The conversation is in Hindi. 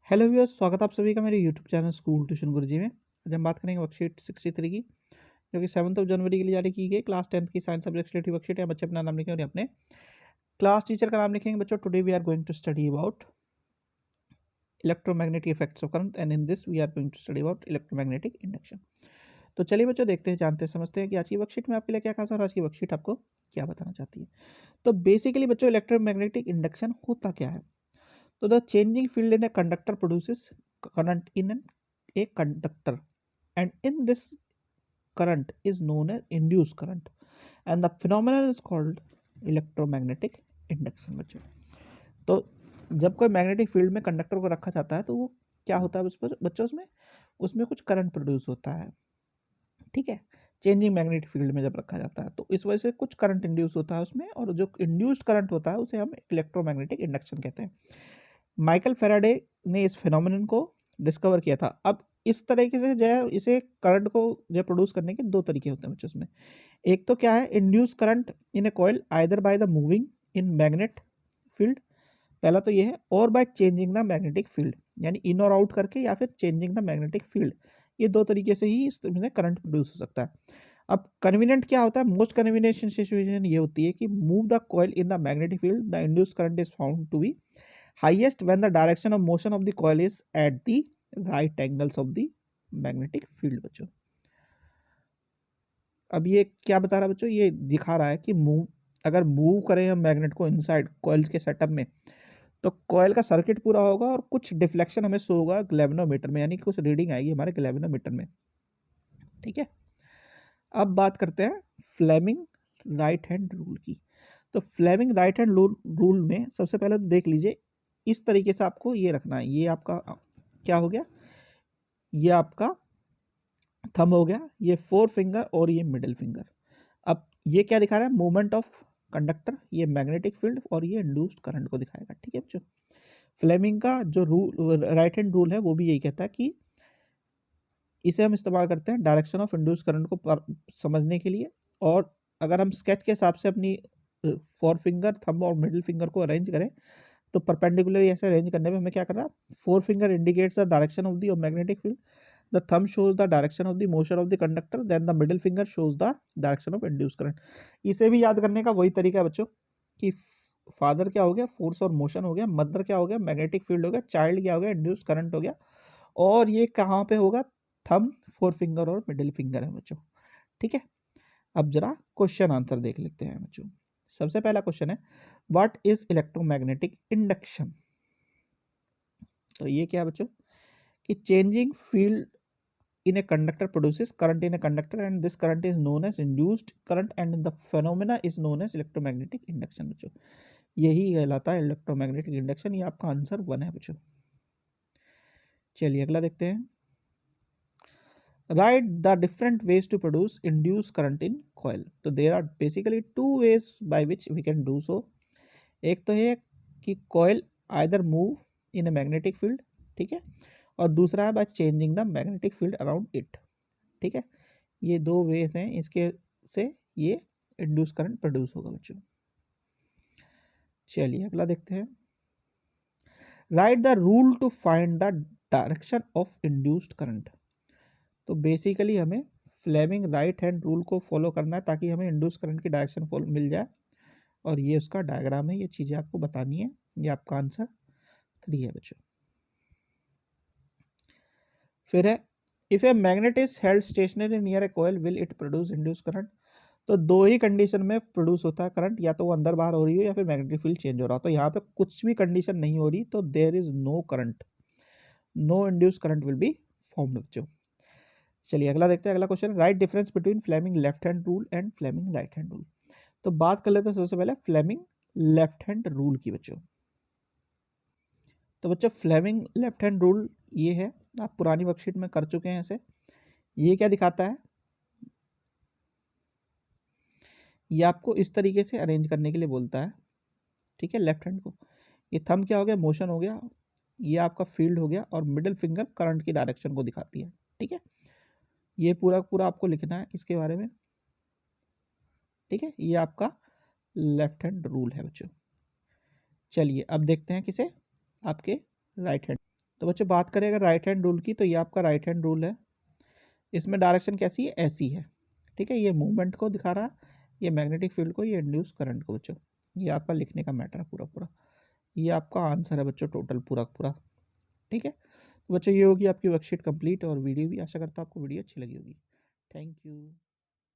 हेलो व्यूअर्स, स्वागत है आप सभी का मेरे यूट्यूब चैनल स्कूल ट्यूशन गुरुजी में। आज हम बात करेंगे वर्कशीट 63 की, जो कि 7 जनवरी के लिए जारी की गई क्लास 10th की साइंस सब्जेक्ट रिलेटेड वर्कशीट है। बच्चे अपना नाम लिखेंगे और अपने क्लास टीचर का नाम लिखेंगे। बच्चों, today we are going to study about electromagnetic effects of current and in this we are going to study about electromagnetic induction. तो चलिए बच्चों, देखते हैं, जानते हैं, समझते हैं कि आज की वर्कशीट में आपके लिए क्या खास और आज की वर्कशीट आपको क्या बताना चाहती है। तो बेसिकली बच्चों, इलेक्ट्रोमैग्नेटिक इंडक्शन होता क्या है। So the changing field in a conductor produces current in a conductor, and in this current is known as induced current, and the phenomenon is called electromagnetic induction। बच्चों, तो जब कोई मैग्नेटिक फील्ड में कंडक्टर को रखा जाता है तो वो क्या होता है उस पर बच्चों, उसमें उसमें कुछ करंट प्रोड्यूस होता है। ठीक है, चेंजिंग मैग्नेटिक फील्ड में जब रखा जाता है तो इस वजह से कुछ करंट इंड्यूस होता है उसमें, और जो इंड्यूस्ड करंट होता है उसे हम इलेक्ट्रोमैग्नेटिक इंडक्शन कहते हैं। माइकल फेराडे ने इस फिनोमेनन को डिस्कवर किया था। अब इस तरीके से जो है, इसे करंट को जो प्रोड्यूस करने के दो तरीके होते हैं बच्चों उसमें। एक तो क्या है, induce current in A coil either by the moving in magnet field, पहला तो ये है, और bye changing the magnetic field, यानी इन और आउट करके या फिर चेंजिंग द मैग्नेटिक फील्ड। ये दो तरीके से ही इसमें करंट प्रोड्यूस हो सकता है। अब कन्वीनियंट क्या होता है, मोस्ट कन्वीनियंट सिचुएशन ये होती है कि move the coil in the magnetic field, the induced current is found to be highest when the direction of motion of the coil is at the right angles of the magnetic field। बच्चों, अब ये क्या बता रहा है बच्चों, ये दिखा रहा है कि अगर मूव करें हम मैग्नेट को इनसाइड कॉइल के सेटअप में, तो कॉइल का सर्किट पूरा होगा और कुछ डिफ्लेक्शन हमें शो होगा ग्लेवेनोमीटर में, यानी कुछ रीडिंग आएगी हमारे ग्लेवेनोमीटर में। ठीक है, अब बात करते हैं फ्लेमिंग राइट हैंड रूल की। तो फ्लेमिंग राइट हैंड रूल में सबसे पहले तो देख लीजिए, इस तरीके से आपको ये रखना है। ये आपका क्या हो गया, ये आपका थंब हो गया, ये फोर फिंगर और ये मिडिल फिंगर। अब ये क्या दिखा रहा है, मूवमेंट ऑफ कंडक्टर, ये मैग्नेटिक फील्ड और ये इंड्यूस्ड करंट को दिखाएगा। ठीक है बच्चों, फ्लेमिंग का जो रूल राइट हैंड रूल है वो भी यही कहता है कि इसे हम इस्तेमाल करते हैं डायरेक्शन ऑफ इंड्यूस्ड करंट को समझने के लिए। और अगर हम स्केच के हिसाब से अपनी फोर फिंगर, थंब और मिडिल फिंगर को अरेंज करें, तो परपेंडिकुलरली ऐसे अरेंज करने में हमें क्या करना है, four finger indicates the direction of the magnetic field, the thumb shows the direction of the motion of the conductor, then the middle finger shows the direction of induced current। इसे भी याद करने का वही तरीका है बच्चों कि फादर क्या हो गया, फोर्स और मोशन हो गया, मदर क्या हो गया, मैग्नेटिक फील्ड हो गया, चाइल्ड क्या हो गया, इंड्यूस्ड करंट हो गया, और ये कहाँ पे होगा, थंब, फोर फिंगर और मिडिल फिंगर है बच्चों। ठीक है, अब जरा क्वेश्चन आंसर देख लेते हैं बच्चों। सबसे पहला क्वेश्चन है, व्हाट इज इलेक्ट्रोमैग्नेटिक इंडक्शन। तो ये क्या है बच्चों कि changing field in a conductor produces current in a conductor and this current is known as induced current and the phenomena is known as electromagnetic induction। बच्चों, यही कहलाता है इलेक्ट्रोमैग्नेटिक इंडक्शन। ये आपका आंसर 1 है बच्चों। चलिए अगला देखते हैं, right the different ways to produce induce current in coil. तो there are basically two ways by which we can do so. एक तो है कि coil either move in a magnetic field, ठीक है, और दूसरा है by changing the magnetic field around it. ठीक है, ये दो वेज हैं, इसके से ये इंड्यूस करंट प्रोड्यूस होगा बच्चों। चलिए अगला देखते हैं, right the rule to find the direction of induced current. तो बेसिकली हमें फ्लेमिंग राइट हैंड रूल को फॉलो करना है ताकि हमें इंड्यूस करंट की डायरेक्शन मिल जाए, और ये उसका डायग्राम है, ये चीजें आपको बतानी है। ये आपका आंसर 3 है बच्चों। फिर है, if a magnet is held stationary near a coil will it produce induce current. तो दो ही कंडीशन में प्रोड्यूस होता है करंट, या तो वो अंदर बाहर हो रही हो या फिर मैग्नेटिक फील्ड चेंज हो रहा हो। तो यहाँ पे कुछ भी कंडीशन नहीं हो रही तो there is no current, no induce current will be formed बच्चों। चलिए अगला देखते हैं, अगला question, write difference between Fleming left hand rule and Fleming right hand rule. तो बात कर लेते हैं सबसे पहले फ्लेमिंग लेफ्ट हैंड रूल की बच्चों। तो बच्चों, फ्लेमिंग लेफ्ट हैंड रूल ये है, आप पुरानी वर्कशीट में कर चुके हैं ऐसे। ये क्या दिखाता है, ये आपको इस तरीके से अरेंज करने के लिए बोलता है। ठीक है, लेफ्ट हैंड को, ये थंब क्या हो गया, मोशन हो गया, ये आपका फील्ड हो गया, और मिडिल फिंगर करंट की डायरेक्शन को दिखाती है। ठीक है, ये पूरा पूरा आपको लिखना है इसके बारे में। ठीक है, ये आपका लेफ्ट हैंड रूल है बच्चों। चलिए अब देखते हैं किसे, आपके राइट हैंड। तो बच्चों बात करें अगर राइट हैंड रूल की, तो ये आपका राइट हैंड रूल है। इसमें डायरेक्शन कैसी है, ऐसी है, ठीक है। ये मूवमेंट को दिखा रहा है, ये मैग्नेटिक फील्ड को, ये इंड्यूस करंट को बच्चों। ये आपका लिखने का मैटर है पूरा पूरा। ये आपका आंसर है बच्चों टोटल पूरा पूरा, ठीक है। तो बच्चों ये होगी आपकी वर्कशीट कंप्लीट और वीडियो भी। आशा करता हूँ आपको वीडियो अच्छी लगी होगी। Thank you.